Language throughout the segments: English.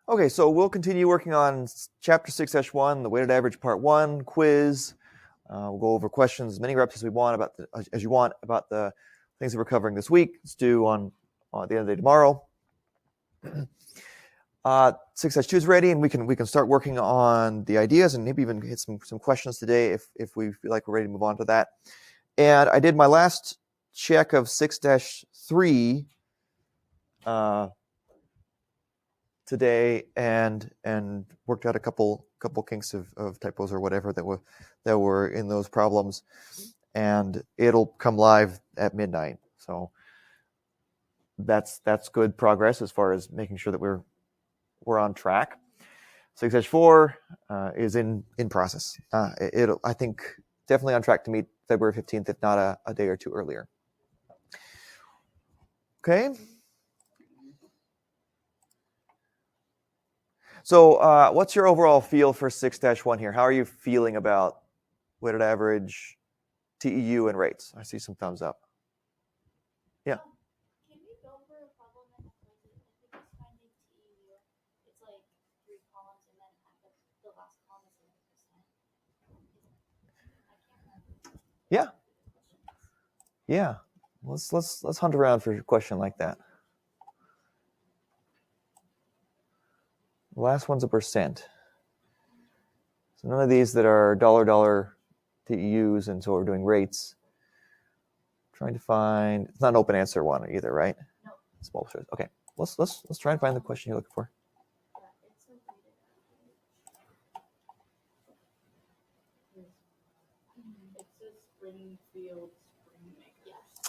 Okay, so we'll continue working on Chapter 6-1, the weighted average part 1 quiz. We'll go over questions, as many reps as you want about the things that we're covering this week. It's due on the end of the day tomorrow. 6-2 is ready, and we can start working on the ideas and maybe even hit some questions today if we feel like we're ready to move on to that. And I did my last check of 6-3 today and worked out a couple kinks of typos or whatever that were in those problems, and it'll come live at midnight. So that's good progress as far as making sure that we're on track. 6-4 is in process. I think definitely on track to meet February 15th, if not a day or two earlier. Okay. So what's your overall feel for 6-1 here? How are you feeling about weighted average, TEU, and rates? I see some thumbs up. Yeah. Can we go for a problem that has if we just find the TEU, it's like 3 columns and then at the last column is 100%. I can't remember. Yeah. Yeah. Let's hunt around for a question like that. The last one's a percent. So none of these that are dollar TEUs, and so we're doing rates. Trying to find, it's not an open answer one either, right? No. Small choice. Okay. Let's try and find the question you're looking for.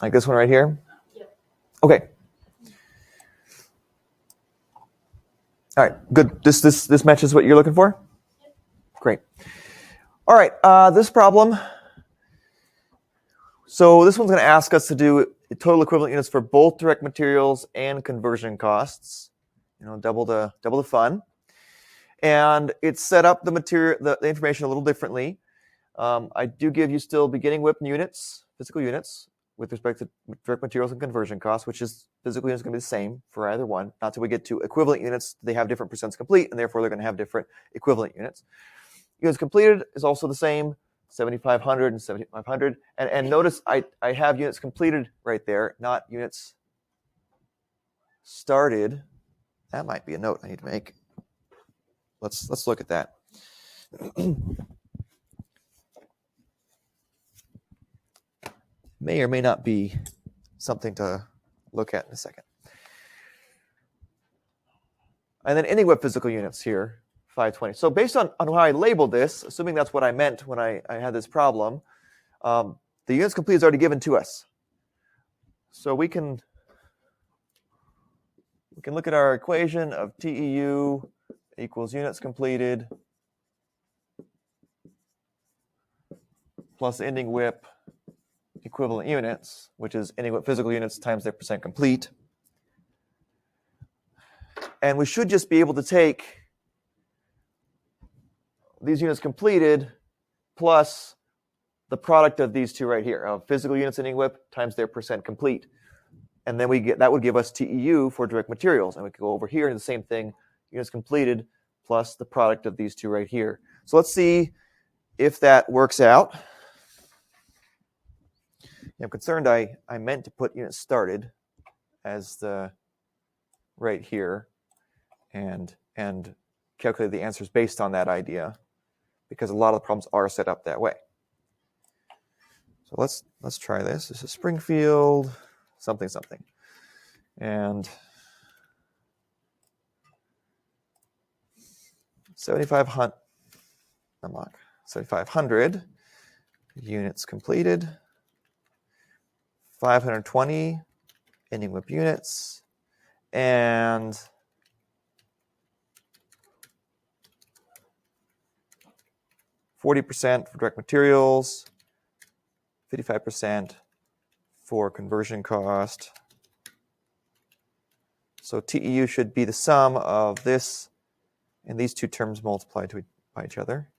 Like this one right here? Yep. Okay. All right, good. This matches what you're looking for? Yep. Great. All right, this problem. So this one's going to ask us to do total equivalent units for both direct materials and conversion costs. Double the fun. And it's set up the information a little differently. I do give you still beginning WIP units, physical units, with respect to direct materials and conversion costs, which is physical units going to be the same for either one. Not till we get to equivalent units, they have different percents complete, and therefore they're going to have different equivalent units. Units completed is also the same, 7,500 and 7,500. And notice I have units completed right there, not units started. That might be a note I need to make. Let's look at that. May or may not be something to look at in a second. And then ending with physical units here, 520. So based on how I labeled this, assuming that's what I meant when I had this problem, the units complete is already given to us. So we can look at our equation of TEU equals units completed plus ending WIP equivalent units, which is ending WIP physical units times their percent complete. And we should just be able to take these units completed plus the product of these two right here, of physical units ending WIP times their percent complete. And then that would give us TEU for direct materials. And we could go over here and the same thing, units completed plus the product of these two right here. So let's see if that works out. I'm concerned I meant to put units started as the right here and calculate the answers based on that idea, because a lot of the problems are set up that way. So let's try this. This is Springfield something, and 7,500 units completed, 520 ending WIP units, and 40% for direct materials, 55% for conversion cost. So TEU should be the sum of this and these two terms multiplied by each other.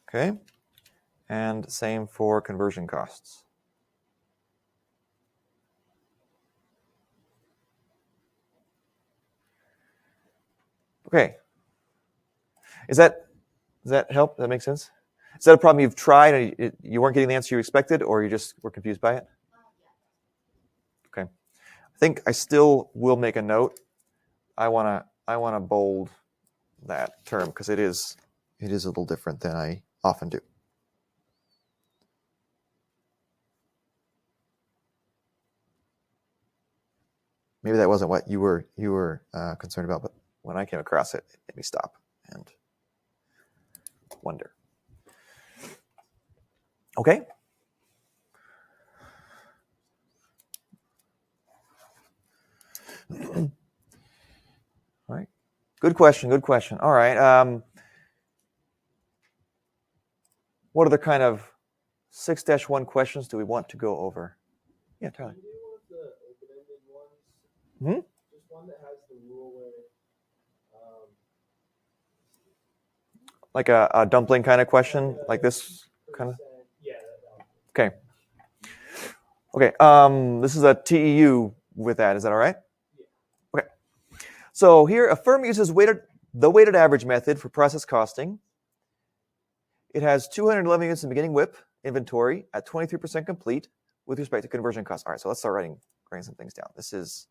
Okay, and same for conversion costs. Okay. Does that help? Does that make sense? Is that a problem you've tried and you weren't getting the answer you expected, or you just were confused by it? Yeah. Okay. I think I still will make a note. I wanna bold that term because it is a little different than I often do. Maybe that wasn't what you were concerned about, but when I came across it, it made me stop and wonder. Okay. All right. Good question. All right. What other kind of 6-1 questions do we want to go over? Yeah, Tyler. Can you do one of the open-ended ones? Hmm? Just one that has the rule where, Like a dumpling kind of question, like this kind of. yeah, that one. Okay. This is a TEU with that. Is that all right? Yeah. Okay. So here, a firm uses the weighted average method for process costing. It has 211 units in beginning WIP inventory at 23% complete with respect to conversion costs. All right, so let's start writing some things down. This is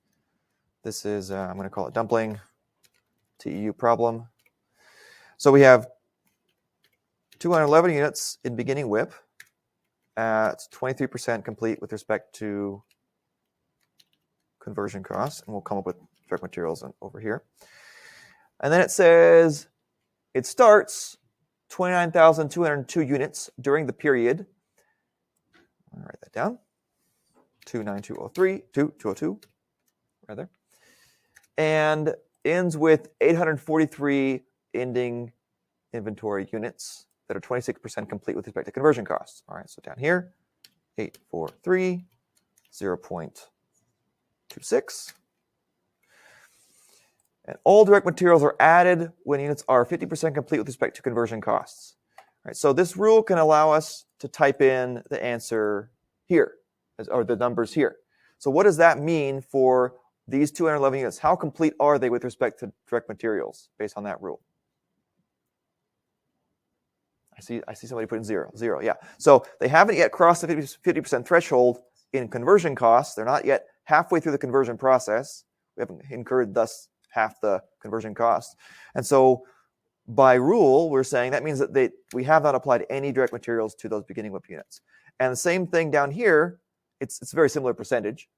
I'm going to call it dumpling TEU problem. So we have 211 units in beginning WIP at 23% complete with respect to conversion costs, and we'll come up with direct materials over here. And then it says it starts 29,202 units during the period. I'll write that down. 29202 rather. And ends with 843 ending inventory units that are 26% complete with respect to conversion costs. All right, so down here, 843, 0.26. And all direct materials are added when units are 50% complete with respect to conversion costs. All right, so this rule can allow us to type in the answer here, or the numbers here. So what does that mean for these 211 units? How complete are they with respect to direct materials based on that rule? I see somebody putting zero, yeah. So they haven't yet crossed the 50% threshold in conversion costs. They're not yet halfway through the conversion process. We haven't incurred thus half the conversion cost. And so by rule, we're saying that means that we have not applied any direct materials to those beginning WIP units. And the same thing down here, it's a very similar percentage,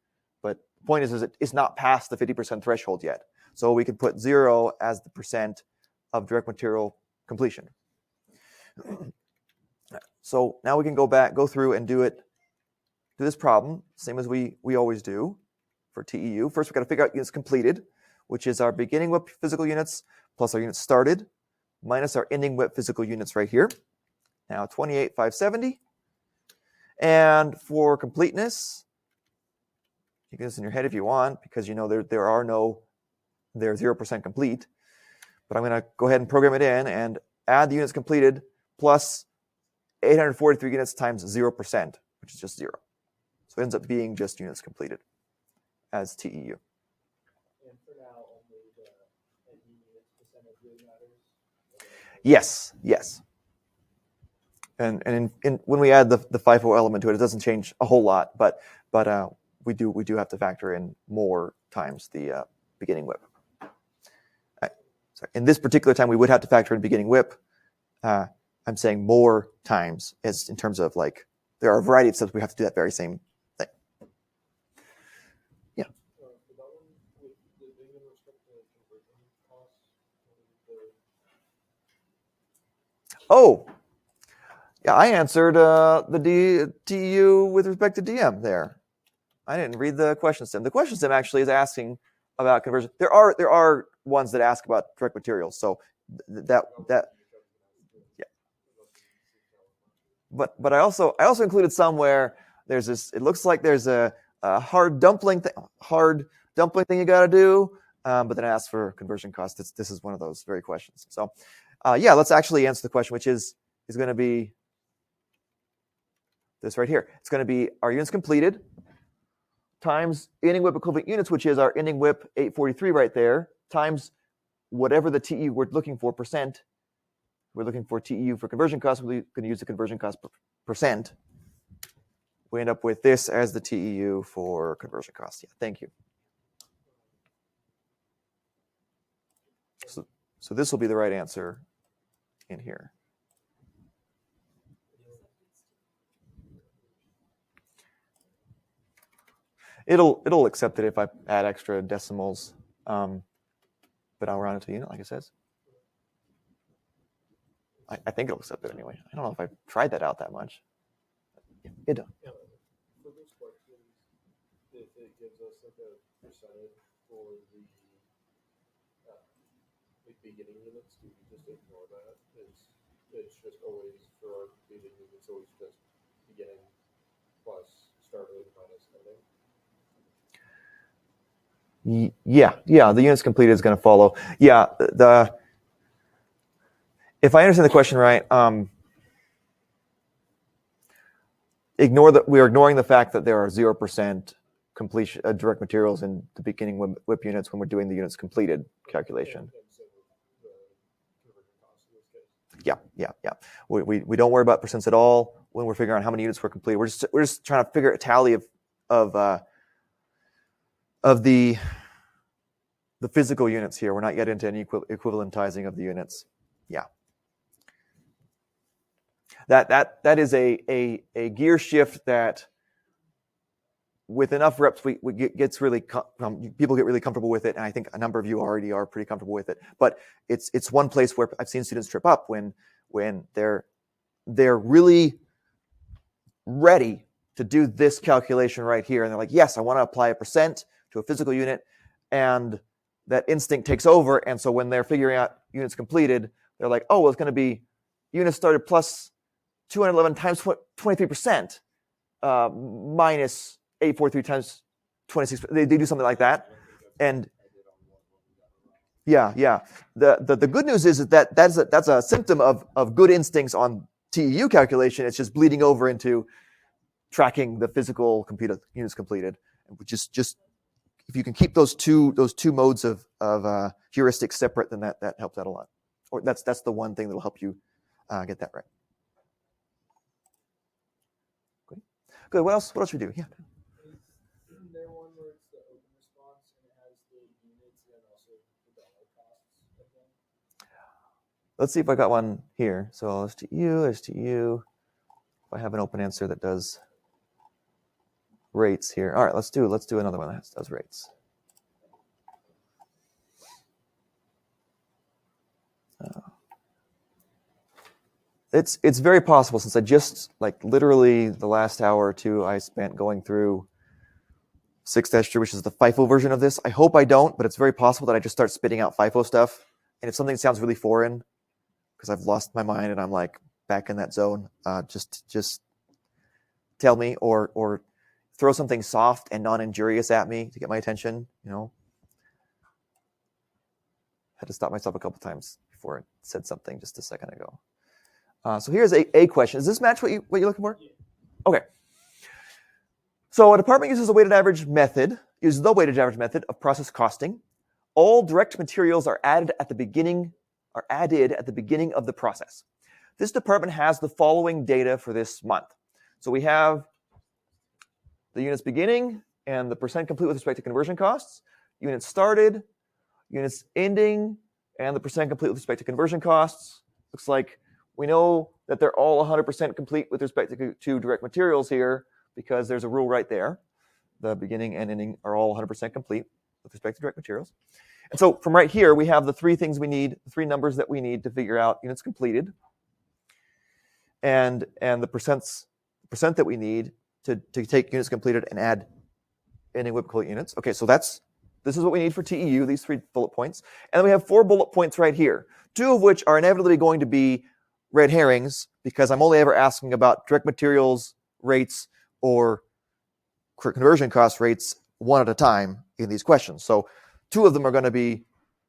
but the point is it's not past the 50% threshold yet. So we can put 0 as the percent of direct material completion. So now we can go through and do this problem, same as we always do for TEU. First, we've got to figure out units completed, which is our beginning WIP physical units plus our units started minus our ending WIP physical units right here. Now 28,570. And for completeness, you can do this in your head if you want, because you know they're 0% complete. But I'm going to go ahead and program it in and add the units completed plus 843 units times 0%, which is just 0. So it ends up being just units completed as TEU. And for now, only the ending units percentage really matters? Yes. And when we add the FIFO element to it, it doesn't change a whole lot, but we do have to factor in more times the beginning WIP. So in this particular time, we would have to factor in beginning WIP. I'm saying more times as in terms of like there are a variety of steps we have to do that very same thing. Yeah. Oh, yeah, I answered the TU with respect to DM there. I didn't read the question stem. The question stem actually is asking about conversion. There are ones that ask about direct materials. So that yeah. But I also included somewhere there's this. It looks like there's a hard dumpling thing you got to do, but then it asks for conversion costs. This is one of those very questions. So yeah, let's actually answer the question, which is going to be this right here. It's going to be our units completed times ending WIP equivalent units, which is our ending WIP 843 right there, times whatever the TEU we're looking for percent, we're looking for TEU for conversion cost, we're going to use the conversion cost percent. We end up with this as the TEU for conversion cost. Yeah, thank you. So this will be the right answer in here. It'll accept it if I add extra decimals, but I'll round it to the unit like it says. I think it'll accept it anyway. I don't know if I've tried that out that much. Yeah, it does. Yeah, for those questions, if it gives us like a percentage for the beginning units, do we just ignore that? It's just always for our completed units, always just beginning plus started minus ending. Yeah, the units completed is going to follow. Yeah, if I understand the question right, we're ignoring the fact that there are 0% completion direct materials in the beginning WIP units when we're doing the units completed calculation. Yeah. We don't worry about percents at all when we're figuring out how many units were completed. We're just trying to figure a tally of the physical units here. We're not yet into any equivalentizing of the units. Yeah. That is a gear shift that with enough reps people get really comfortable with it, and I think a number of you already are pretty comfortable with it. But it's one place where I've seen students trip up when they're really ready to do this calculation right here, and they're like, yes, I want to apply a percent to a physical unit, and that instinct takes over, and so when they're figuring out units completed, they're like, oh, well, it's going to be units started plus 211 times 23%, minus 843 times 26. They do something like that. And yeah. The good news is that that's a symptom of good instincts on TEU calculation. It's just bleeding over into tracking the physical units completed. Just if you can keep those two modes of heuristics separate, then that helps out a lot. Or that's the one thing that'll help you get that right. Good. What else we do? Yeah. Isn't there one where it's the open response and it has the units and also the dollar costs again? Let's see if I got one here. So STU. If I have an open answer that does rates here. All right, let's do another one that does rates. It's very possible, since I just literally the last hour or two I spent going through 6-3, which is the FIFO version of this. I hope I don't, but it's very possible that I just start spitting out FIFO stuff. And if something sounds really foreign, because I've lost my mind and I'm back in that zone, just tell me or throw something soft and non-injurious at me to get my attention. Had to stop myself a couple times before I said something just a second ago. So here's a question. Does this match what you're looking for? Yeah. Okay. So a department uses the weighted average method of process costing. All direct materials are added at the beginning of the process. This department has the following data for this month. So we have the units beginning and the percent complete with respect to conversion costs, units started, units ending, and the percent complete with respect to conversion costs. Looks like we know that they're all 100% complete with respect to direct materials here, because there's a rule right there. The beginning and ending are all 100% complete with respect to direct materials. And so from right here, we have the three things we need, the three numbers that we need to figure out units completed, and the percent that we need to take units completed and add ending WIP complete units. Okay, so this is what we need for TEU, these 3 bullet points. And then we have 4 bullet points right here, 2 of which are inevitably going to be red herrings, because I'm only ever asking about direct materials rates or conversion cost rates one at a time in these questions. So 2 of them are going to be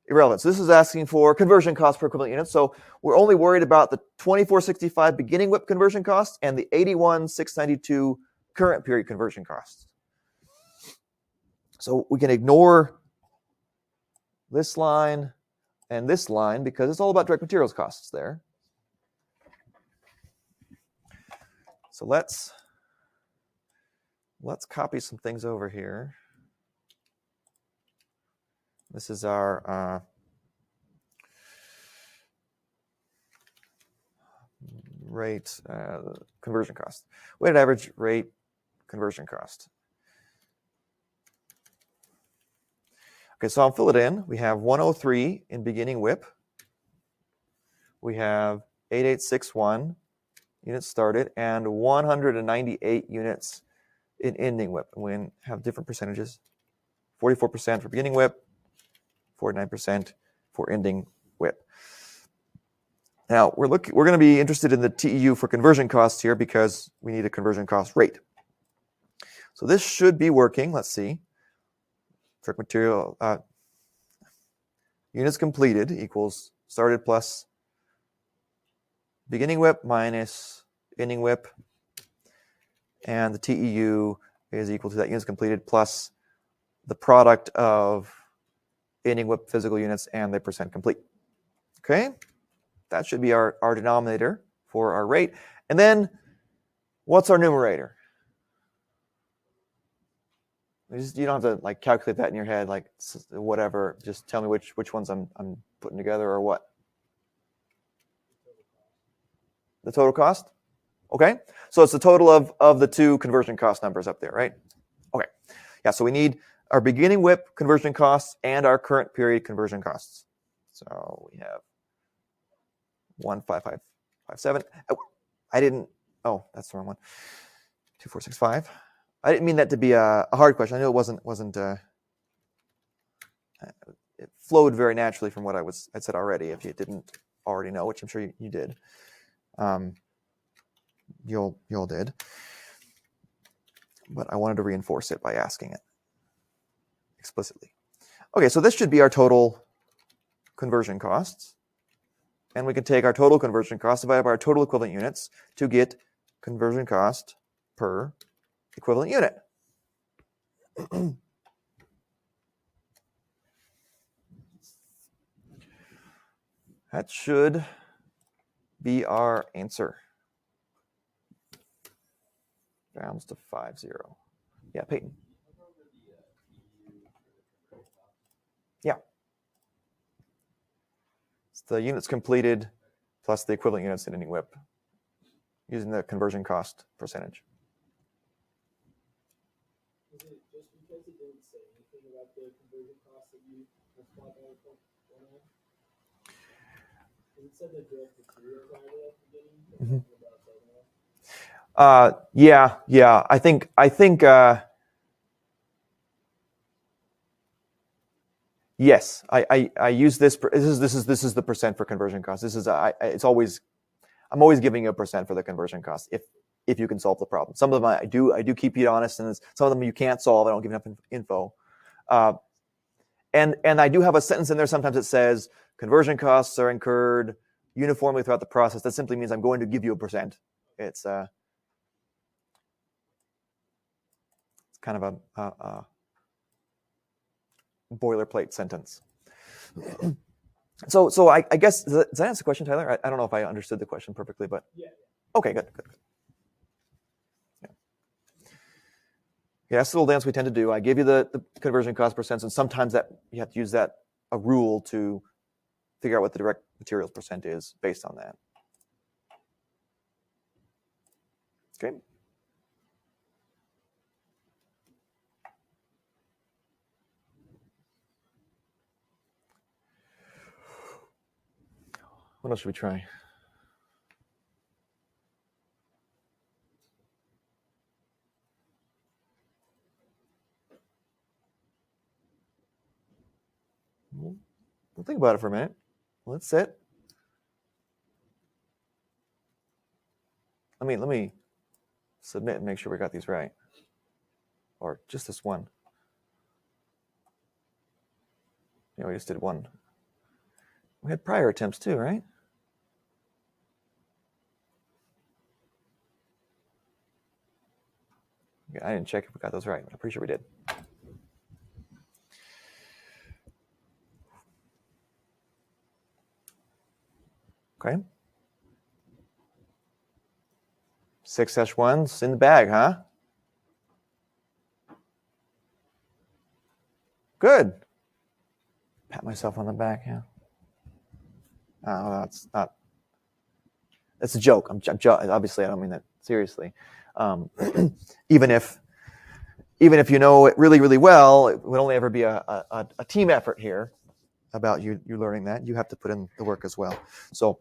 irrelevant. So this is asking for conversion cost per equivalent unit. So we're only worried about the 2465 beginning WIP conversion cost and the 81692 current period conversion costs. So we can ignore this line and this line because it's all about direct materials costs there. So let's copy some things over here. This is our rate conversion cost. Weighted average rate conversion cost. Okay, so I'll fill it in. We have 103 in beginning WIP. We have 8861 units started and 198 units in ending WIP. And we have different percentages. 44% for beginning WIP, 49% for ending WIP. Now we're going to be interested in the TEU for conversion costs here because we need a conversion cost rate. So this should be working. Let's see. Direct material units completed equals started plus beginning WIP minus ending WIP, and the TEU is equal to that units completed plus the product of ending WIP physical units and the percent complete. Okay, that should be our denominator for our rate. And then what's our numerator? You don't have to like calculate that in your head, like whatever. Just tell me which ones I'm putting together or what. The total cost? Okay. So it's the total of the two conversion cost numbers up there, right? Okay. Yeah, so we need our beginning WIP conversion costs and our current period conversion costs. So we have 15557. Oh, that's the wrong one. 2465. I didn't mean that to be a hard question. I know it wasn't it flowed very naturally from what I said already. If you didn't already know, which I'm sure you did. You all did. But I wanted to reinforce it by asking it explicitly. Okay, so this should be our total conversion costs. And we can take our total conversion cost divided by our total equivalent units to get conversion cost per equivalent unit. That should be our answer. Rounds to 50. Yeah, Peyton. Yeah. It's the units completed plus the equivalent units in any WIP using the conversion cost percentage. Is it just because it didn't say anything about the conversion cost that you multiplied by 0.19? It said the direct materials added at the beginning. Yeah. I think. Yes, I use this. This is the percent for conversion cost. This is it's always. I'm always giving you a percent for the conversion cost if you can solve the problem. Some of them I do keep you honest, and some of them you can't solve. I don't give enough info. And I do have a sentence in there sometimes that says conversion costs are incurred uniformly throughout the process. That simply means I'm going to give you a percent. It's kind of a boilerplate sentence. So I guess, does that answer the question, Tyler? I don't know if I understood the question perfectly, but yeah. Okay, good. Yeah, that's the little dance we tend to do. I give you the conversion cost percents, and sometimes that you have to use a rule to figure out what the direct materials percent is based on that. Okay. What else should we try? We'll think about it for a minute. Let's sit. Let me submit and make sure we got these right. Or just this one. Yeah, we just did one. We had prior attempts too, right? Yeah, I didn't check if we got those right, but I'm pretty sure we did. Okay. 6-1's in the bag, huh? Good. Pat myself on the back, yeah. Oh, that's not. It's a joke. Obviously, I don't mean that seriously. Even if you know it really, really well, it would only ever be a team effort here about you learning that. You have to put in the work as well. So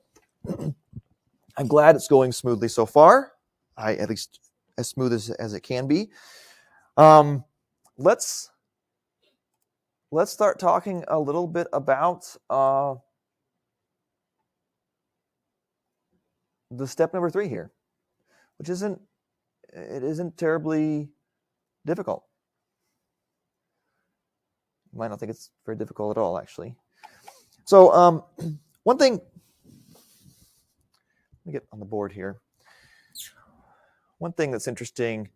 I'm glad it's going smoothly so far. At least as smooth as it can be. Let's start talking a little bit about the step number 3 here, which isn't terribly difficult. You might not think it's very difficult at all, actually. So one thing, let me get on the board here. One thing that's interesting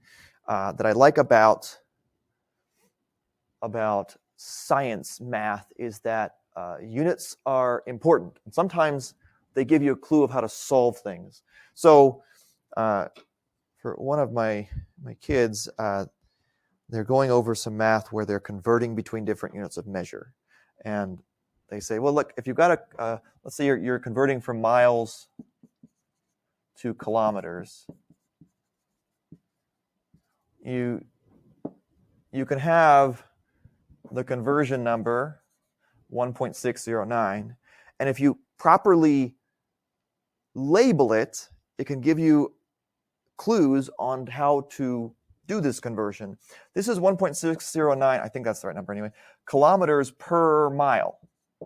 that I like about science math is that units are important. And sometimes they give you a clue of how to solve things. So for one of my kids, they're going over some math where they're converting between different units of measure. And they say, well, look, if you've got let's say you're converting from miles to kilometers, you can have the conversion number 1.609, and if you properly label it, it can give you clues on how to do this conversion. This is 1.609, I think that's the right number anyway, kilometers per mile.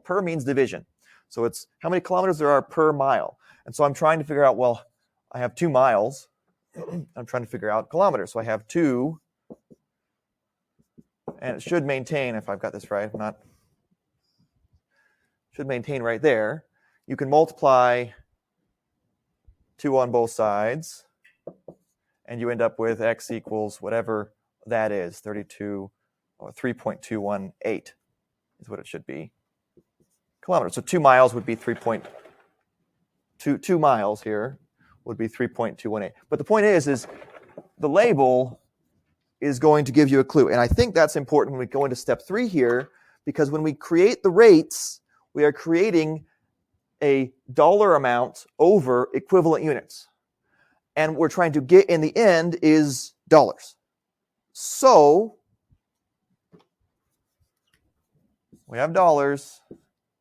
Per means division. So it's how many kilometers there are per mile. And so I'm trying to figure out, well, I have 2 miles. I'm trying to figure out kilometers. So I have 2, and it should maintain, if I've got this right, should maintain right there. You can multiply 2 on both sides, and you end up with x equals whatever that is, 32 or 3.218 is what it should be. Kilometers. So 2 miles would be 2 miles here would be 3.218. But the point is the label is going to give you a clue. And I think that's important when we go into step 3 here, because when we create the rates, we are creating a dollar amount over equivalent units. And what we're trying to get in the end is dollars. So we have dollars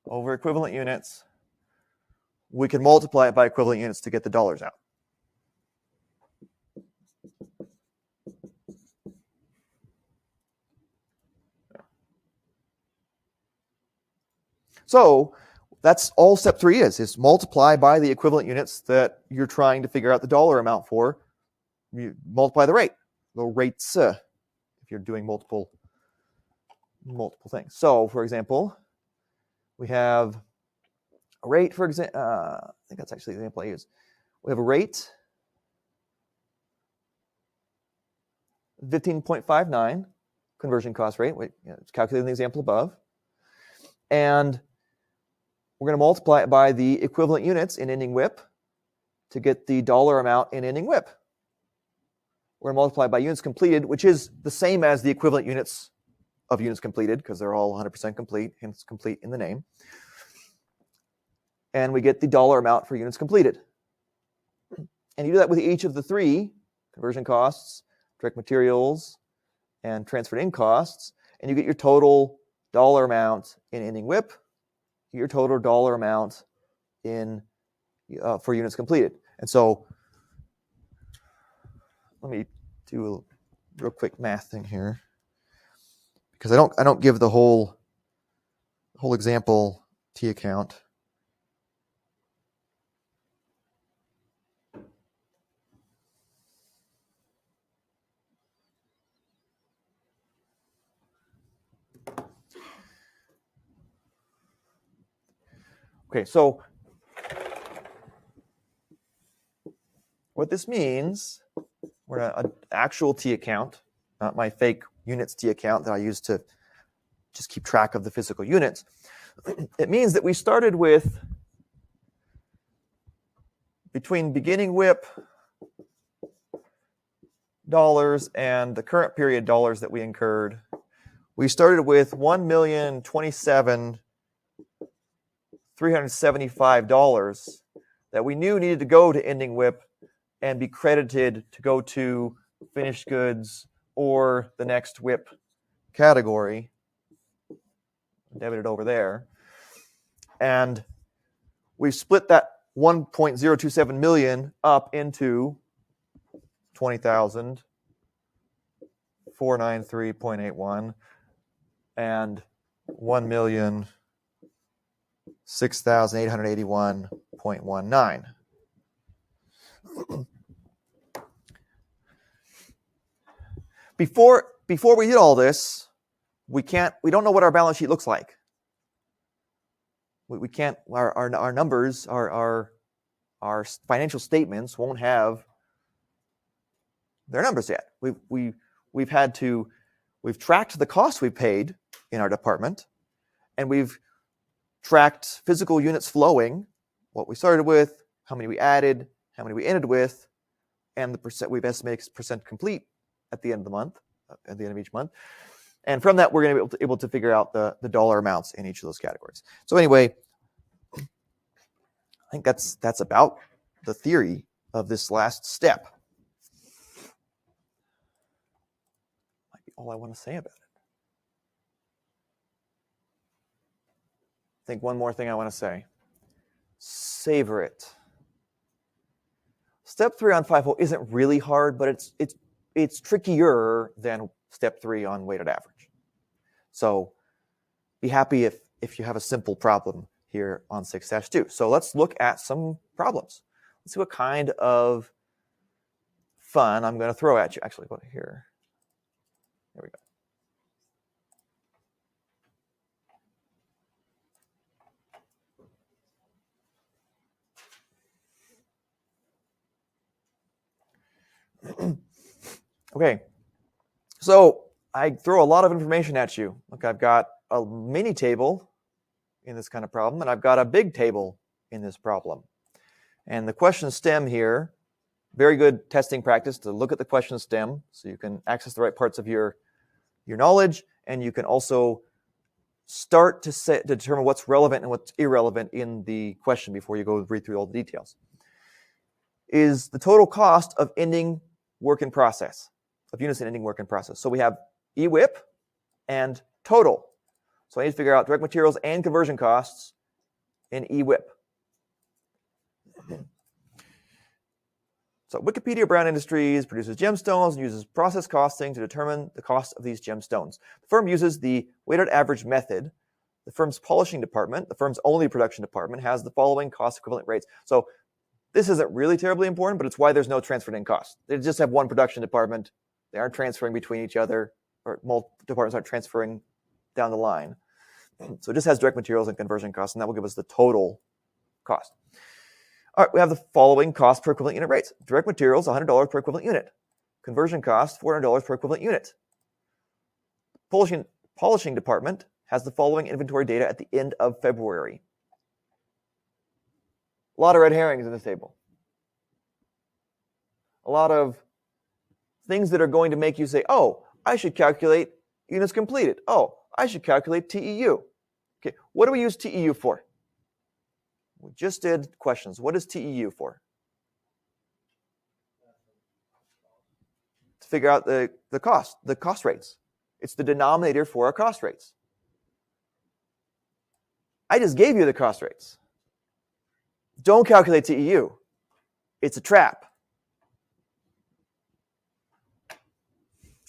over equivalent units. We can multiply it by equivalent units to get the dollars out. So that's all step 3 is multiply by the equivalent units that you're trying to figure out the dollar amount for. You multiply the rate, the rates, if you're doing multiple things. So, for example, we have a rate, for example, I think that's actually the example I use. We have a rate, 15.59 conversion cost rate. It's calculated in the example above. And we're going to multiply it by the equivalent units in ending WIP to get the dollar amount in ending WIP. We're going to multiply it by units completed, which is the same as the equivalent units of units completed, because they're all 100% complete, hence complete in the name. And we get the dollar amount for units completed. And you do that with each of the 3 conversion costs, direct materials, and transferred in costs, and you get your total dollar amount in ending WIP, your total dollar amount in for units completed. And so let me do a real quick math thing here, because I don't give the whole example T account. Okay, so what this means, we're in an actual T account, not my fake units T account that I use to just keep track of the physical units. It means that we started with between beginning WIP dollars and the current period dollars that we incurred, we started with $1,027,375 that we knew needed to go to ending WIP and be credited to go to finished goods or the next WIP category, debited over there. And we've split that 1.027 million up into 20,000, 493.81, and 1,006,881.19. Before we did all this, we don't know what our balance sheet looks like. We can't, our numbers, our financial statements won't have their numbers yet. We've tracked the costs we paid in our department, and we've tracked physical units flowing, what we started with, how many we added, how many we ended with, and the percent we've estimated percent complete at the end of the month, at the end of each month. And from that, we're going to be able to figure out the dollar amounts in each of those categories. So anyway, I think that's about the theory of this last step. Might be all I want to say about it. I think one more thing I want to say. Savor it. Step 3 on FIFO isn't really hard, but it's trickier than step 3 on weighted average. So be happy if you have a simple problem here on 6-2. So let's look at some problems. Let's see what kind of fun I'm going to throw at you. Actually, go to here. There we go. Okay, so I throw a lot of information at you. Look, I've got a mini table in this kind of problem, and I've got a big table in this problem. And the question stem here, very good testing practice to look at the question stem so you can access the right parts of your knowledge, and you can also start to determine what's relevant and what's irrelevant in the question before you go read through all the details. Is the total cost of ending work in process, of units in ending work in process. So we have EWIP and total. So I need to figure out direct materials and conversion costs in EWIP. So Wikipedia Brown Industries produces gemstones and uses process costing to determine the cost of these gemstones. The firm uses the weighted average method. The firm's polishing department, the firm's only production department, has the following cost equivalent rates. So this isn't really terribly important, but it's why there's no transferred in cost. They just have one production department. They aren't transferring between each other, or multiple departments aren't transferring down the line. So it just has direct materials and conversion costs, and that will give us the total cost. All right, we have the following cost per equivalent unit rates. Direct materials, $100 per equivalent unit. Conversion cost, $400 per equivalent unit. Polishing department has the following inventory data at the end of February. A lot of red herrings in this table. A lot of things that are going to make you say, oh, I should calculate units completed. Oh, I should calculate TEU. Okay, what do we use TEU for? We just did questions. What is TEU for? To figure out the cost rates. It's the denominator for our cost rates. I just gave you the cost rates. Don't calculate TEU. It's a trap.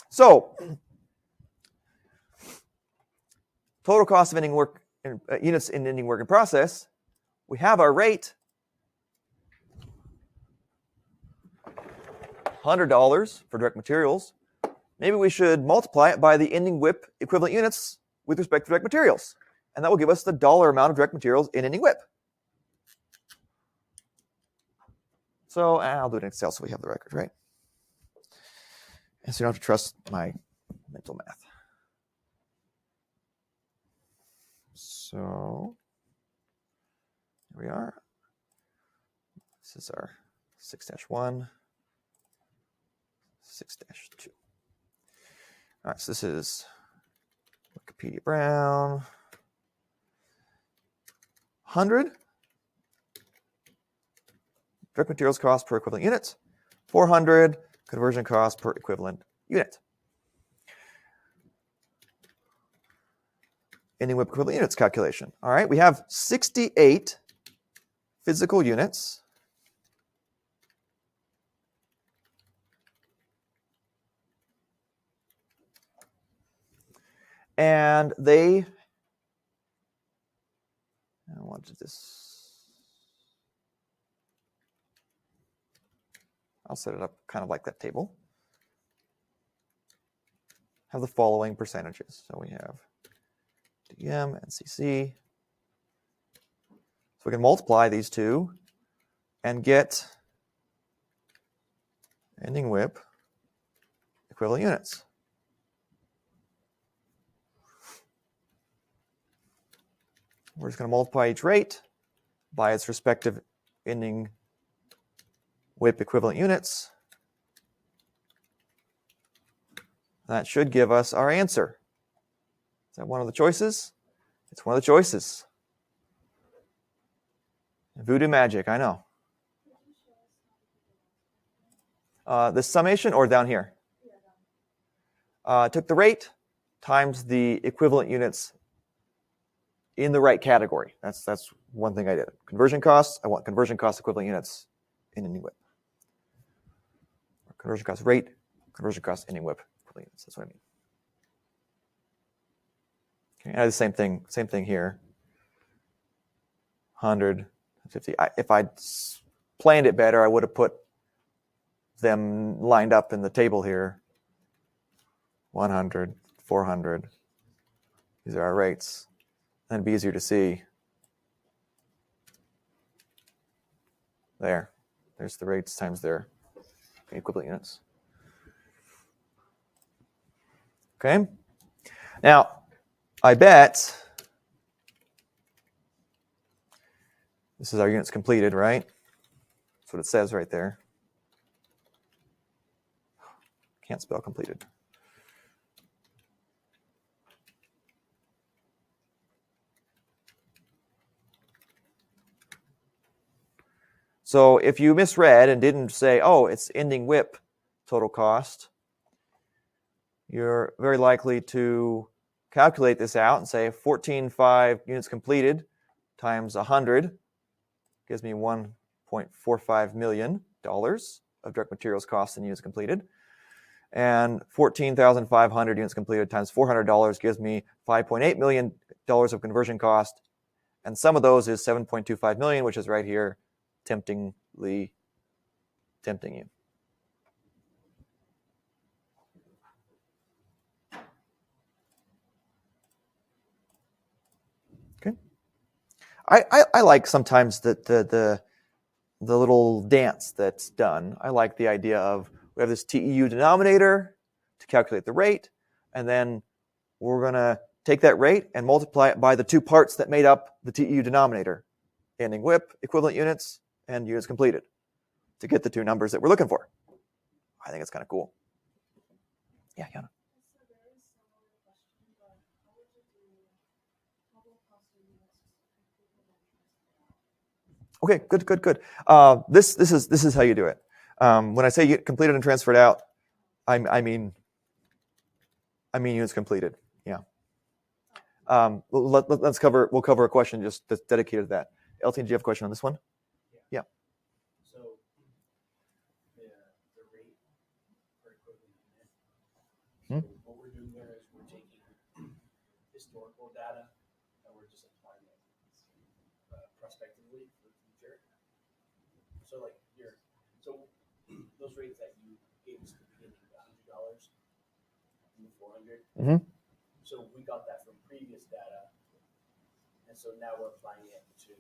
So, total cost of ending work units in ending work in process. We have our rate, $100 for direct materials. Maybe we should multiply it by the ending WIP equivalent units with respect to direct materials. And that will give us the dollar amount of direct materials in ending WIP. So I'll do it in Excel so we have the record, right? And so you don't have to trust my mental math. So here we are. This is our 6-1, 6-2. All right, so this is Wikipedia Brown. 100 direct materials cost per equivalent unit. 400 conversion cost per equivalent unit. Ending WIP equivalent units calculation. All right, we have 68 physical units. And I wanted this. I'll set it up kind of like that table. Have the following percentages. So we have DM, NCC. So we can multiply these two and get ending WIP equivalent units. We're just going to multiply each rate by its respective ending WIP equivalent units. That should give us our answer. Is that one of the choices? It's one of the choices. Voodoo magic, I know. The summation or down here? Took the rate times the equivalent units in the right category. That's one thing I did. Conversion costs, I want conversion cost equivalent units in ending WIP. Conversion cost rate, conversion cost ending WIP equivalent units. That's what I mean. Okay, I did the same thing here. 150. If I'd planned it better, I would have put them lined up in the table here. 100, 400. These are our rates. That'd be easier to see. There's the rates times their equivalent units. Okay. Now, I bet this is our units completed, right? That's what it says right there. Can't spell completed. So if you misread and didn't say, oh, it's ending WIP total cost, you're very likely to calculate this out and say 14.5 units completed times 100 gives me $1.45 million of direct materials costs and units completed. And 14,500 units completed times $400 gives me $5.8 million of conversion cost. And some of those is $7.25 million, which is right here, temptingly tempting you. Okay. I like sometimes the little dance that's done. I like the idea of we have this TEU denominator to calculate the rate, and then we're going to take that rate and multiply it by the two parts that made up the TEU denominator, ending WIP, equivalent units, and units completed, to get the two numbers that we're looking for. I think it's kind of cool. Yeah, Yana. Okay, good. This is how you do it. When I say you completed and transferred out, I mean units completed. Yeah. We'll cover a question just that's dedicated to that. Elton, do you have a question on this one? Yeah. So the rate per equivalent unit. So what we're doing there is we're taking historical data and we're just applying it prospectively for the future. So those rates that you gave us at the beginning, the $100 and the 400. Mm-hmm. So we got that from previous data, and so now we're applying it to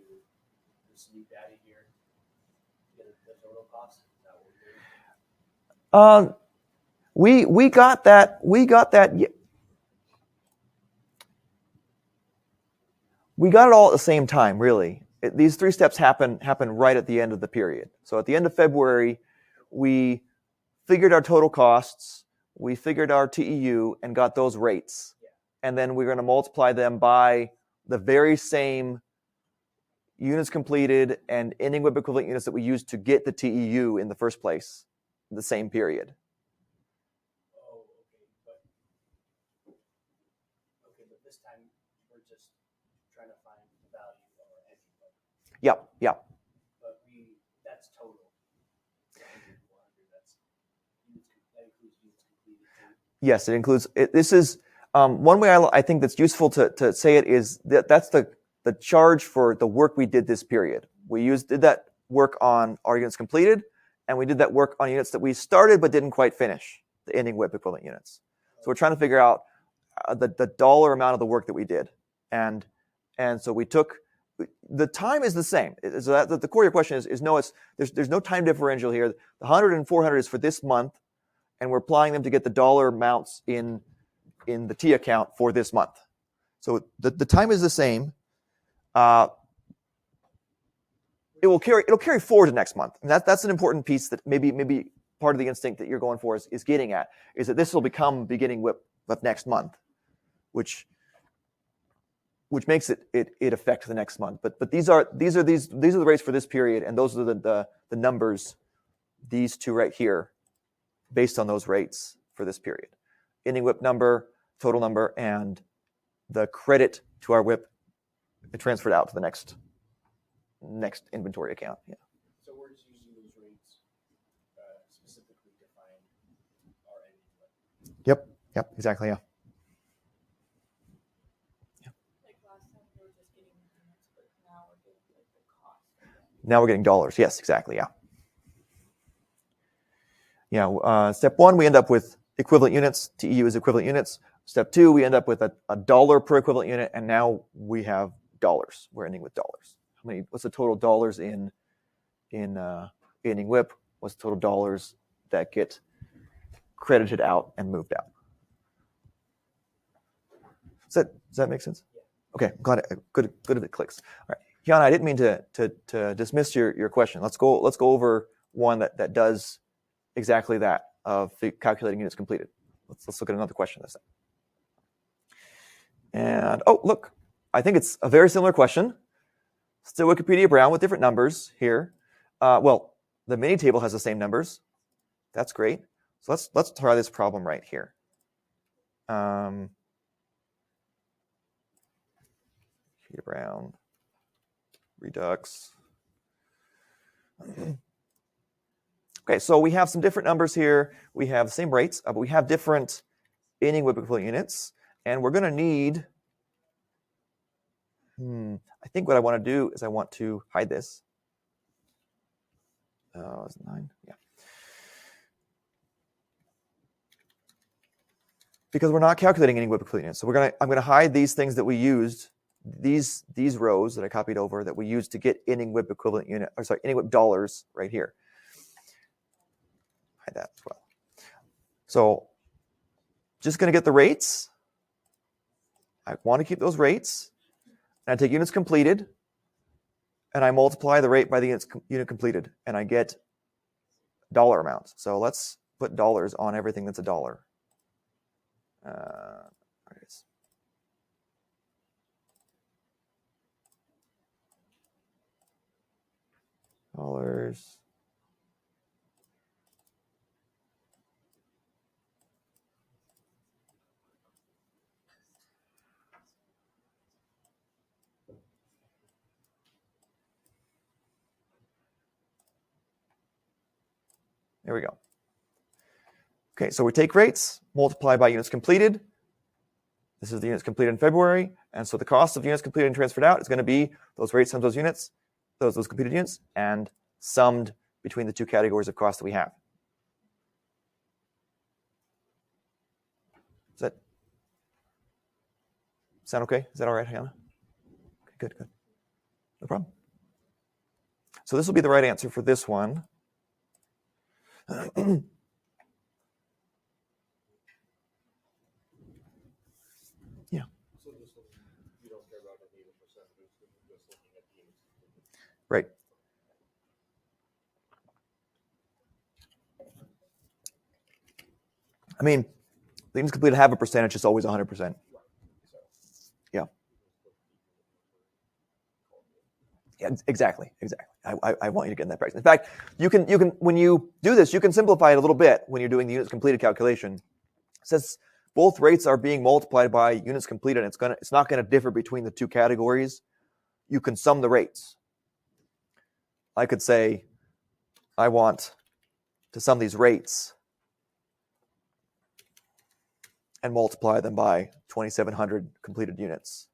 this new data here to get the total cost. Is that what we're doing? We got that. We got it all at the same time. Really, these three steps happen right at the end of the period. So at the end of February, we figured our total costs, we figured our TEU, and got those rates. And then we're going to multiply them by the very same units completed and ending WIP equivalent units that we used to get the TEU in the first place, the same period. Oh, but this time we're just trying to find the value of our entry level. Yep. But that's total. 400, that includes units completed too. Yes, it includes. This is one way I think that's useful to say it is that's the charge for the work we did this period. We did that work on our units completed, and we did that work on units that we started but didn't quite finish, the ending WIP equivalent units. So we're trying to figure out the dollar amount of the work that we did, and so we took. The time is the same. So that the core of your question is no. There's no time differential here. The 100 and 400 is for this month, and we're applying them to get the dollar amounts in the T account for this month. So the time is the same. It'll carry forward to next month, and that's an important piece that maybe part of the instinct that you're going for is getting at is that this will become beginning WIP of next month, which makes it affect the next month. But these are the rates for this period, and those are the numbers, these two right here, based on those rates for this period. Ending WIP number, total number, and the credit to our WIP transferred out to the next inventory account. Yeah. So we're just using these rates specifically to find our ending WIP. Yep, exactly, yeah. Like last time we were just getting units, but now we're getting like the cost. Now we're getting dollars. Yes, exactly, yeah. Step one, we end up with equivalent units. TEU is equivalent units. Step two, we end up with a dollar per equivalent unit, and now we have dollars. We're ending with dollars. What's the total dollars in ending WIP? What's the total dollars that get credited out and moved out? Does that make sense? Yeah. Okay, glad good if it clicks. All right, Kiana, I didn't mean to dismiss your question. Let's go over one that does exactly that of calculating units completed. Let's look at another question this time. And look, I think it's a very similar question. Still Wikipedia Brown with different numbers here. Well, the mini table has the same numbers. That's great. So let's try this problem right here. Wikipedia Brown, Redux. Okay, so we have some different numbers here. We have the same rates, but we have different ending WIP equivalent units, and we're going to need. I think what I want to do is I want to hide this. It's 9, yeah. Because we're not calculating any WIP equivalent units, so I'm gonna hide these things that we used, these rows that I copied over that we used to get ending WIP equivalent unit, ending WIP dollars right here. Hide that as well. So, just gonna get the rates. I want to keep those rates. And I take units completed, and I multiply the rate by the unit completed, and I get dollar amounts. So let's put dollars on everything that's a dollar. There it is. Dollars. There we go. Okay, so we take rates, multiply by units completed. This is the units completed in February, and so the cost of units completed and transferred out is going to be those rates times those units, those completed units, and summed between the two categories of cost that we have. Does that sound okay? Is that all right, Hannah? Okay, good. No problem. So this will be the right answer for this one. Yeah. So this one, you don't care about any of the percentages, because you're just looking at the units. Right. I mean, the units completed have a percentage, it's always 100%. Yeah. Yeah, exactly. I want you to get in that practice. In fact, you can when you do this, you can simplify it a little bit when you're doing the units completed calculation. Since both rates are being multiplied by units completed, it's not going to differ between the two categories. You can sum the rates. I could say, I want to sum these rates and multiply them by 2,700 completed units,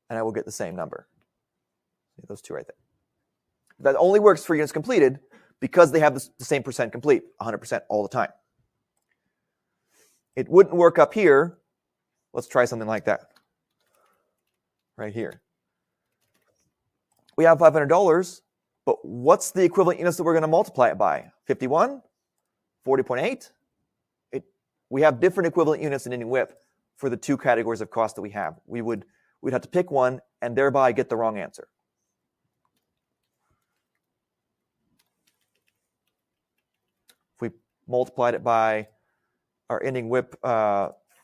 and I will get the same number. Those two right there. That only works for units completed because they have the same percent complete, 100% all the time. It wouldn't work up here. Let's try something like that. Right here. We have $500, but what's the equivalent units that we're going to multiply it by? 51? 40.8? We have different equivalent units in ending WIP for the two categories of cost that we have. We'd have to pick one and thereby get the wrong answer. If we multiplied it by our ending WIP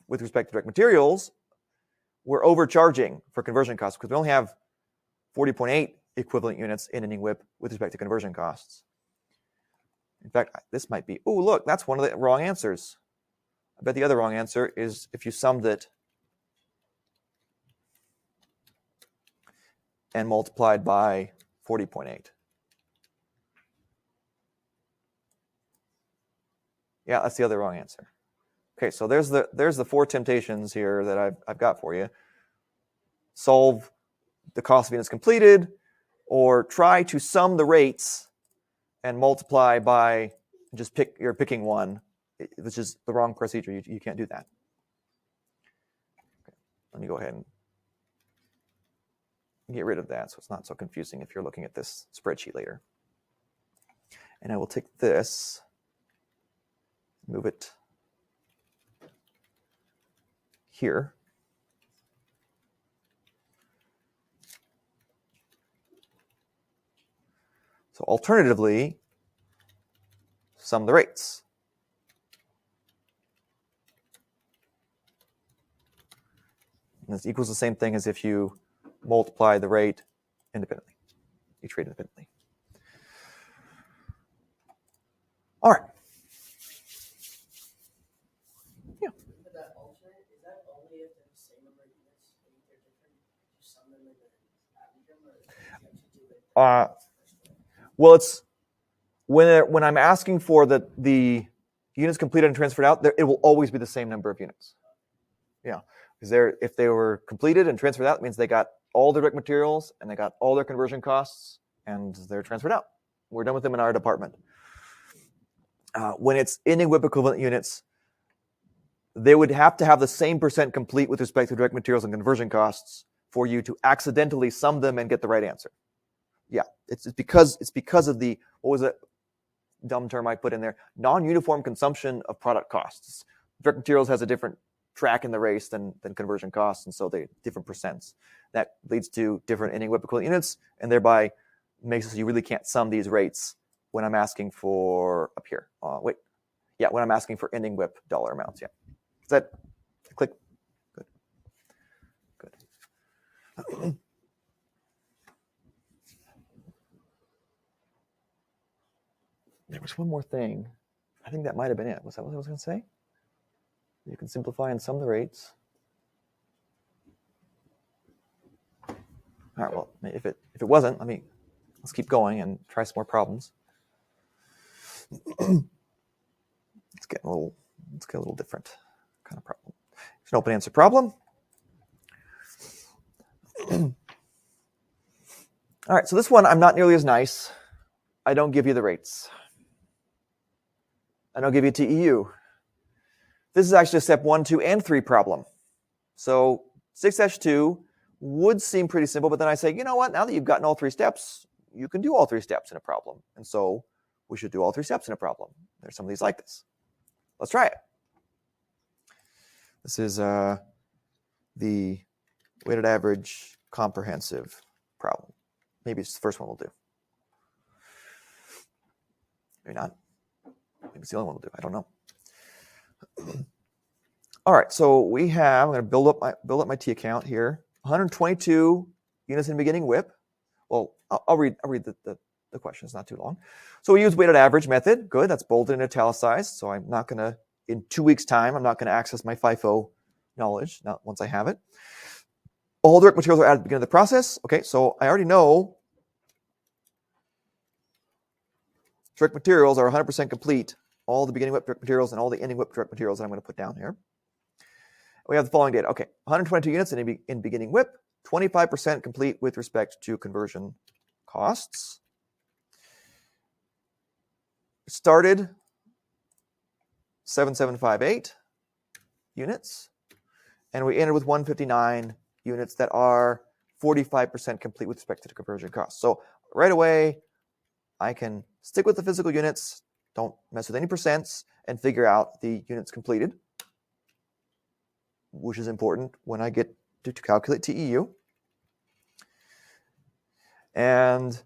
with respect to direct materials, we're overcharging for conversion costs because we only have 40.8 equivalent units in ending WIP with respect to conversion costs. In fact, this might be, oh, look, that's one of the wrong answers. I bet the other wrong answer is if you summed it and multiplied by 40.8. Yeah, that's the other wrong answer. Okay, so there's the four temptations here that I've got for you. Solve the cost of units completed, or try to sum the rates and multiply by you're picking one, which is the wrong procedure. You can't do that. Okay, let me go ahead and get rid of that so it's not so confusing if you're looking at this spreadsheet later. And I will take this, move it here. So alternatively, sum the rates. And this equals the same thing as if you multiply the rate independently, each rate independently. All right. Yeah. But that alternate, is that only if they're the same number of units and they're different? You sum them and then average them, or do you actually do it? Well, it's when I'm asking for the units completed and transferred out, it will always be the same number of units. Yeah, because if they were completed and transferred out, it means they got all their direct materials and they got all their conversion costs and they're transferred out. We're done with them in our department. When it's ending WIP equivalent units, they would have to have the same percent complete with respect to direct materials and conversion costs for you to accidentally sum them and get the right answer. Yeah, it's because of the, what was it, dumb term I put in there, non-uniform consumption of product costs. Direct materials has a different track in the race than conversion costs, and so they different percents. That leads to different ending WIP equivalent units, and thereby makes it so you really can't sum these rates when I'm asking for up here. When I'm asking for ending WIP dollar amounts. Yeah, is that click? Good. There was one more thing. I think that might have been it. Was that what I was going to say? You can simplify and sum the rates. All right. Well, if it wasn't, let's keep going and try some more problems. Let's get a little different kind of problem. It's an open answer problem. All right. So this one, I'm not nearly as nice. I don't give you the rates. I don't give you TEU. This is actually a step 1, 2, and 3 problem. So 6-2 would seem pretty simple, but then I say, you know what? Now that you've gotten all 3 steps, you can do all 3 steps in a problem. And so we should do all 3 steps in a problem. There's some of these like this. Let's try it. This is the weighted average comprehensive problem. Maybe it's the first one we'll do. Maybe not. Maybe it's the only one will do. I don't know. All right, so we have, I'm going to build up my T account here. 122 units in beginning WIP. Well, I'll read the question. It's not too long. So we use weighted average method. Good. That's bolded and italicized. So I'm not going to, in 2 weeks' time, I'm not going to access my FIFO knowledge, not once I have it. All direct materials are added at the beginning of the process. Okay, so I already know direct materials are 100% complete. All the beginning WIP direct materials and all the ending WIP direct materials that I'm going to put down here. We have the following data. Okay, 122 units in beginning WIP, 25% complete with respect to conversion costs. Started 7758 units, and we ended with 159 units that are 45% complete with respect to the conversion costs. So right away, I can stick with the physical units, don't mess with any percents, and figure out the units completed, which is important when I get to calculate TEU. And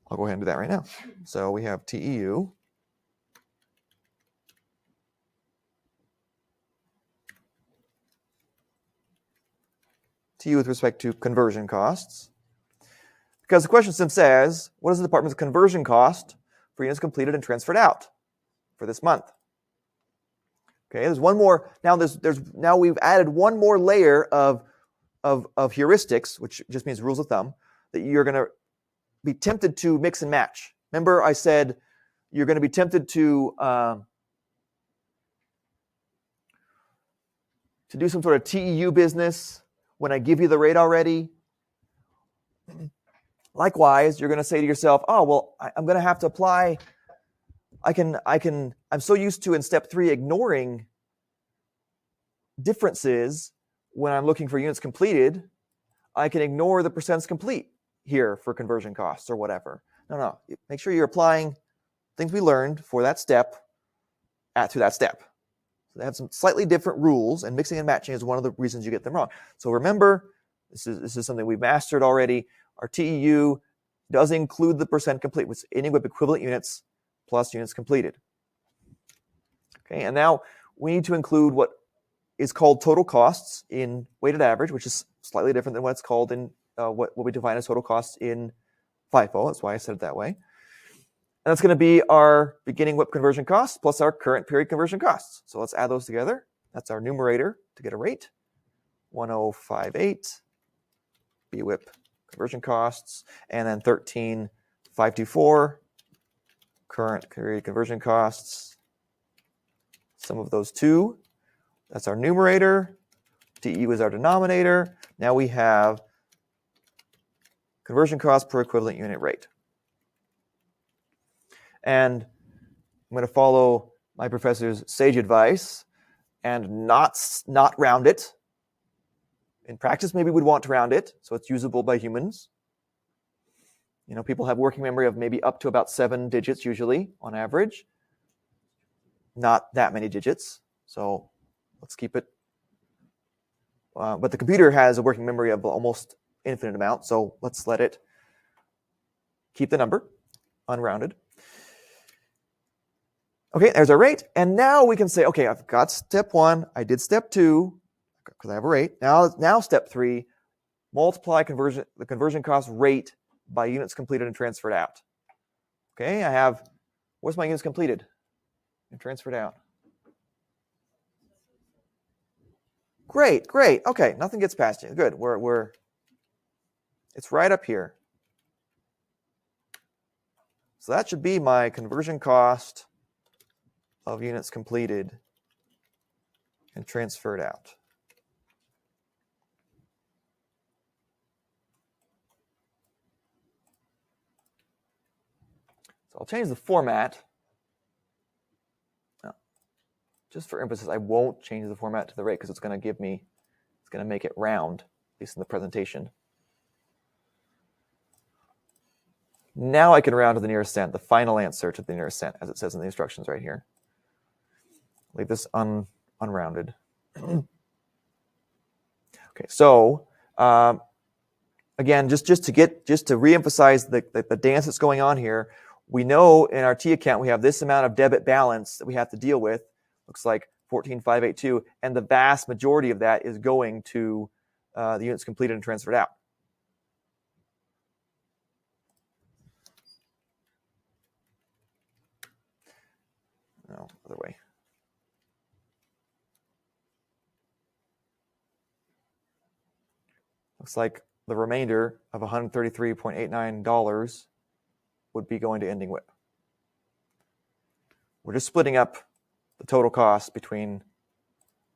I'll go ahead and do that right now. So we have TEU. TEU with respect to conversion costs. Because the question sim says, what is the department's conversion cost for units completed and transferred out for this month? Okay, there's one more. Now now we've added one more layer of heuristics, which just means rules of thumb, that you're going to be tempted to mix and match. Remember, I said you're going to be tempted to do some sort of TEU business when I give you the rate already. Likewise, you're going to say to yourself, "Oh, well, I'm going to have to apply. I'm so used to in step 3 ignoring differences when I'm looking for units completed. I can ignore the percents complete here for conversion costs or whatever." No. Make sure you're applying things we learned for that step to that step. So they have some slightly different rules, and mixing and matching is one of the reasons you get them wrong. So remember, this is something we've mastered already. Our TEU does include the percent complete, with any WIP equivalent units plus units completed. Okay, and now we need to include what is called total costs in weighted average, which is slightly different than what it's called in what we define as total costs in FIFO. That's why I said it that way. And that's going to be our beginning WIP conversion costs plus our current period conversion costs. So let's add those together. That's our numerator to get a rate. 1058 BWIP conversion costs, and then 13524 current period conversion costs. Sum of those two. That's our numerator. TEU is our denominator. Now we have conversion cost per equivalent unit rate. And I'm going to follow my professor's sage advice and not round it. In practice, maybe we'd want to round it so it's usable by humans. You know, people have working memory of maybe up to about 7 digits usually on average. Not that many digits. So let's keep it. But the computer has a working memory of almost infinite amount. So let's let it keep the number unrounded. Okay, there's our rate. And now we can say, okay, I've got step 1. I did step 2 because I have a rate. Now step 3, multiply the conversion cost rate by units completed and transferred out. Okay, I have, where's my units completed and transferred out? Great. Okay, nothing gets past you. Good. It's right up here. So that should be my conversion cost of units completed and transferred out. So I'll change the format. No, just for emphasis, I won't change the format to the rate because it's going to make it round, at least in the presentation. Now I can round to the nearest cent, the final answer to the nearest cent, as it says in the instructions right here. Leave this unrounded. Okay, so again, just to reemphasize the dance that's going on here, We know in our T account we have this amount of debit balance that we have to deal with. Looks like 14,582, and the vast majority of that is going to the units completed and transferred out. No, other way. Looks like the remainder of $133.89 would be going to ending WIP. We're just splitting up the total cost between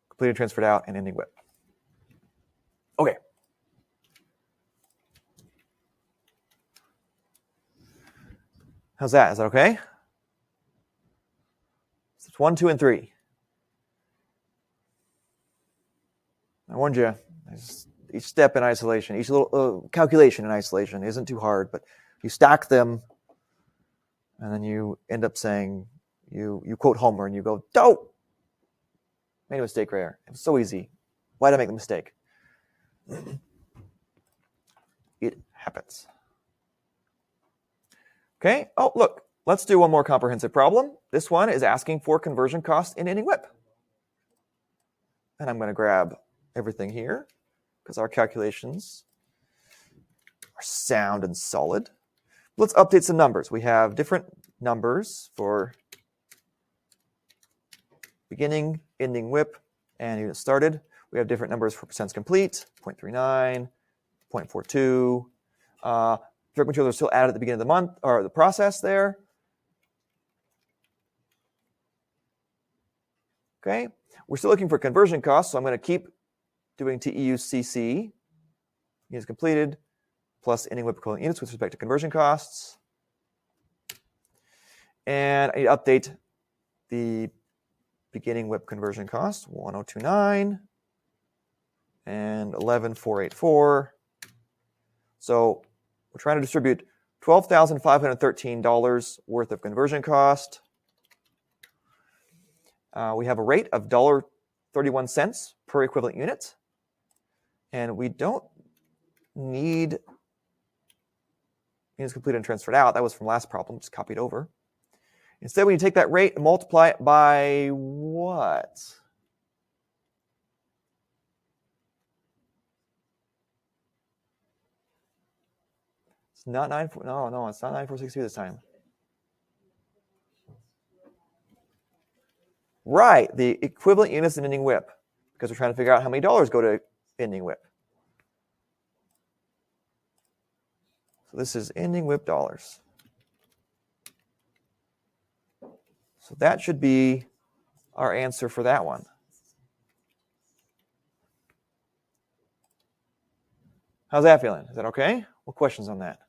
completed, transferred out, and ending WIP. Okay. How's that? Is that okay? So it's 1, 2, and 3. I warned you. Each step in isolation, each little calculation in isolation isn't too hard, but you stack them, and then you end up saying, you quote Homer, and you go, "Dope! Made a mistake right here. It was so easy. Why did I make the mistake?" It happens. Okay. Oh, look. Let's do one more comprehensive problem. This one is asking for conversion cost in ending WIP. And I'm going to grab everything here because our calculations are sound and solid. Let's update some numbers. We have different numbers for beginning, ending WIP, and units started. We have different numbers for percents complete, 0.39, 0.42. Direct materials are still added at the beginning of the month, or the process there. Okay, we're still looking for conversion costs, so I'm going to keep doing TEUCC, units completed, plus ending WIP equivalent units with respect to conversion costs. And I need to update the beginning WIP conversion cost, 1029 and 11484. So we're trying to distribute $12,513 worth of conversion cost. We have a rate of $1.31 per equivalent unit. And we don't need units completed and transferred out. That was from last problem, just copied over. Instead, we need to take that rate and multiply it by what? It's not 9. No, it's not 9462 this time. Right, the equivalent units in ending WIP, because we're trying to figure out how many dollars go to ending WIP. So this is ending WIP dollars. So that should be our answer for that one. How's that feeling? Is that okay? What questions on that?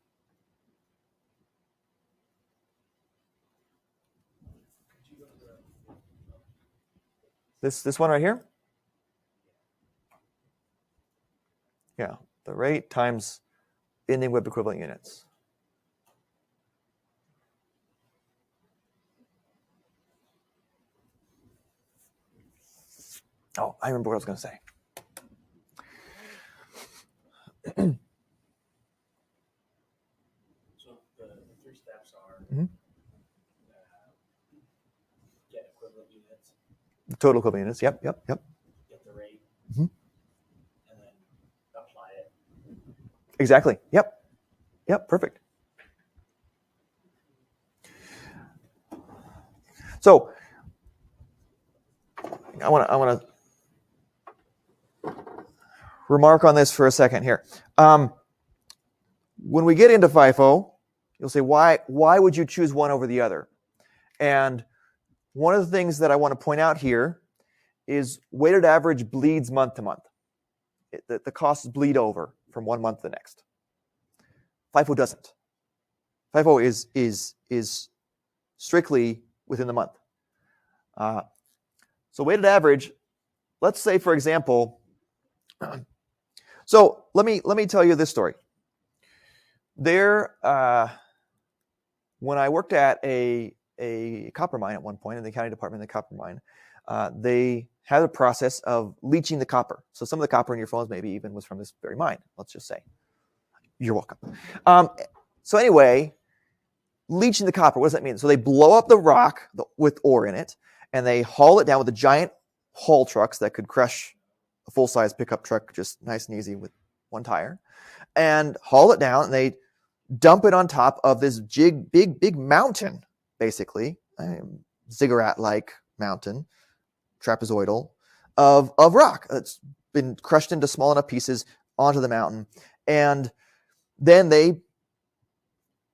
This one right here? Yeah, the rate times ending WIP equivalent units. Oh, I remember what I was going to say. So the 3 steps are Mhm. Get equivalent units, Total equivalent units. Yep. get the rate, Mhm. and then apply it. Exactly. Yep. Perfect. So I want to remark on this for a second here. When we get into FIFO, you'll say, why would you choose one over the other? And one of the things that I want to point out here is weighted average bleeds month to month. The costs bleed over from one month to the next. FIFO doesn't. FIFO is strictly within the month. So weighted average, let's say, for example, so let me tell you this story. There, when I worked at a copper mine at one point in the county department of the copper mine, they had a process of leaching the copper. So some of the copper in your phones maybe even was from this very mine, let's just say. You're welcome. So anyway, leaching the copper. What does that mean? So they blow up the rock with ore in it, and they haul it down with the giant haul trucks that could crush a full-size pickup truck just nice and easy with one tire, and haul it down, and they dump it on top of this big mountain, basically, ziggurat-like mountain, trapezoidal, of rock that's been crushed into small enough pieces onto the mountain, and then they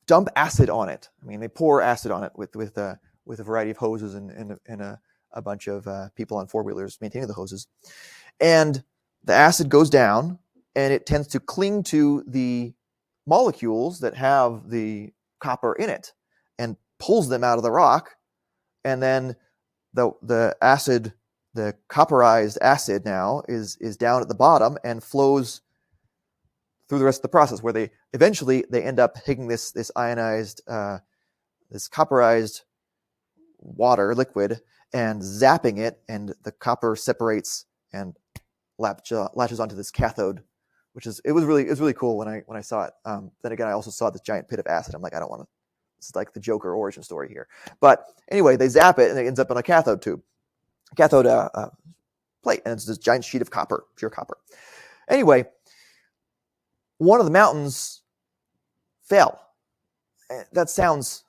dump acid on it. I mean, they pour acid on it with a variety of hoses and a bunch of people on four-wheelers maintaining the hoses, and the acid goes down, and it tends to cling to the molecules that have the copper in it and pulls them out of the rock, and then the acid, the copperized acid now is down at the bottom and flows through the rest of the process, where they eventually end up taking this ionized, this copperized water liquid and zapping it, and the copper separates and latches onto this cathode, which is it was really cool when I saw it. Then again, I also saw this giant pit of acid. I'm like, I don't want to. This is like the Joker origin story here. But anyway, they zap it, and it ends up on a cathode plate, and it's this giant sheet of copper, pure copper. Anyway, one of the mountains fell. That sounds,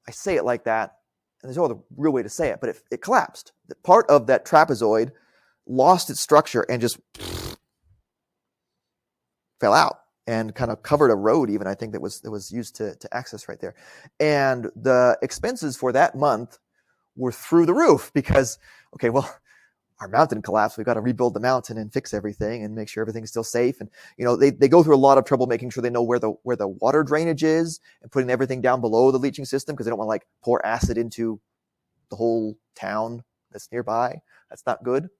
I say it like that, and there's no other real way to say it, but it collapsed. The part of that trapezoid lost its structure and just fell out and kind of covered a road even, I think, that was used to access right there. And the expenses for that month were through the roof because, okay, well, our mountain collapsed. We've got to rebuild the mountain and fix everything and make sure everything's still safe. And, they go through a lot of trouble making sure they know where the water drainage is and putting everything down below the leaching system, because they don't want to like pour acid into the whole town that's nearby. That's not good.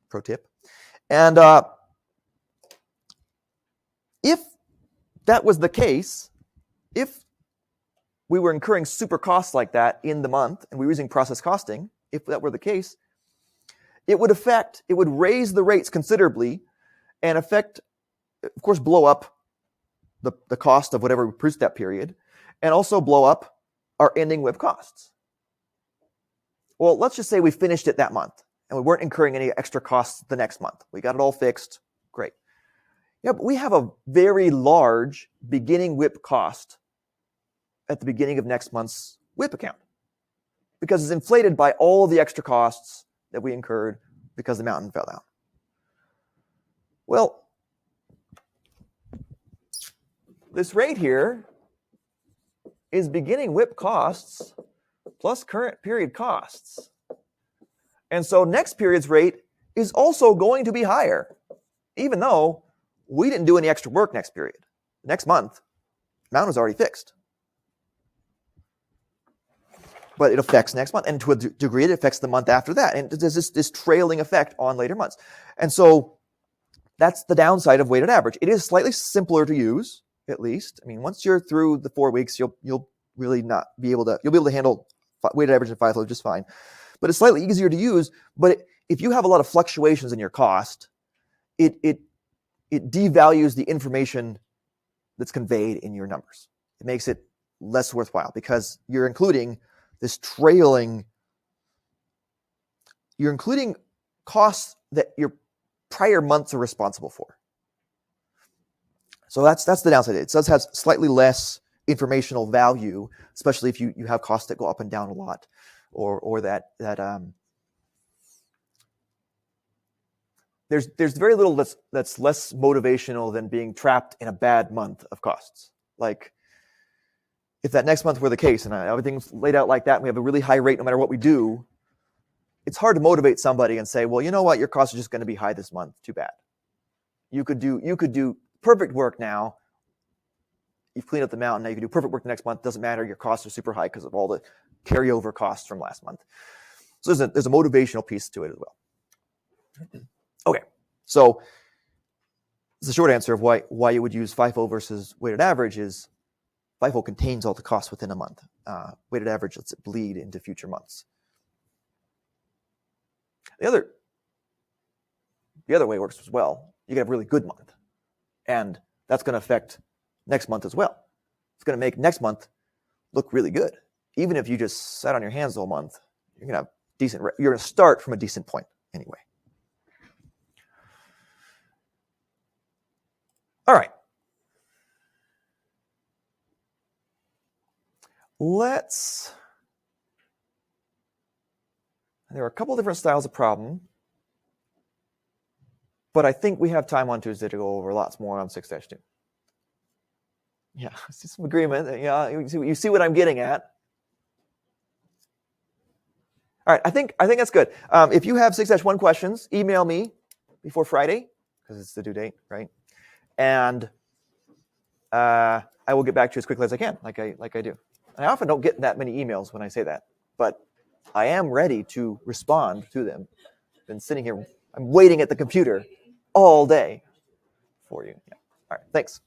Pro tip. And if that was the case, if we were incurring super costs like that in the month and we were using process costing, if that were the case, it would raise the rates considerably and affect, of course, blow up the cost of whatever we produced that period, and also blow up our ending WIP costs. Well, let's just say we finished it that month and we weren't incurring any extra costs the next month. We got it all fixed. Great. Yeah, but we have a very large beginning WIP cost at the beginning of next month's WIP account because it's inflated by all the extra costs that we incurred because the mountain fell down. Well, this rate here is beginning WIP costs plus current period costs. And so next period's rate is also going to be higher, even though we didn't do any extra work next period. Next month, the mountain was already fixed. But it affects next month. And to a degree, it affects the month after that. And there's this trailing effect on later months. And so that's the downside of weighted average. It is slightly simpler to use, at least. I mean, once you're through the 4 weeks, you'll really not be able to, you'll be able to handle weighted average and FIFO just fine. But it's slightly easier to use. But if you have a lot of fluctuations in your cost, it devalues the information that's conveyed in your numbers. It makes it less worthwhile because you're including this trailing, you're including costs that your prior months are responsible for. So that's the downside. It does have slightly less informational value, especially if you have costs that go up and down a lot, or that there's very little that's less motivational than being trapped in a bad month of costs. Like, if that next month were the case and everything's laid out like that and we have a really high rate no matter what we do, it's hard to motivate somebody and say, well, you know what, your costs are just going to be high this month. Too bad. You could do perfect work now. You've cleaned up the mountain. Now you can do perfect work the next month. Doesn't matter. Your costs are super high because of all the carryover costs from last month. So there's a motivational piece to it as well. Okay. So the short answer of why you would use FIFO versus weighted average is FIFO contains all the costs within a month. Weighted average lets it bleed into future months. The other way it works as well. You can have a really good month, and that's going to affect next month as well. It's going to make next month look really good. Even if you just sat on your hands all month, you're gonna have decent. You're gonna start from a decent point anyway. All right. There are a couple different styles of problem, but I think we have time on Tuesday to go over lots more on 6-2. Yeah, see some agreement. Yeah, you see what I'm getting at. All right, I think that's good. If you have 6-1 questions, email me before Friday, because it's the due date, right? And I will get back to you as quickly as I can, like I do. I often don't get that many emails when I say that, but I am ready to respond to them. Been sitting here, I'm waiting at the computer all day for you. Yeah. All right, thanks.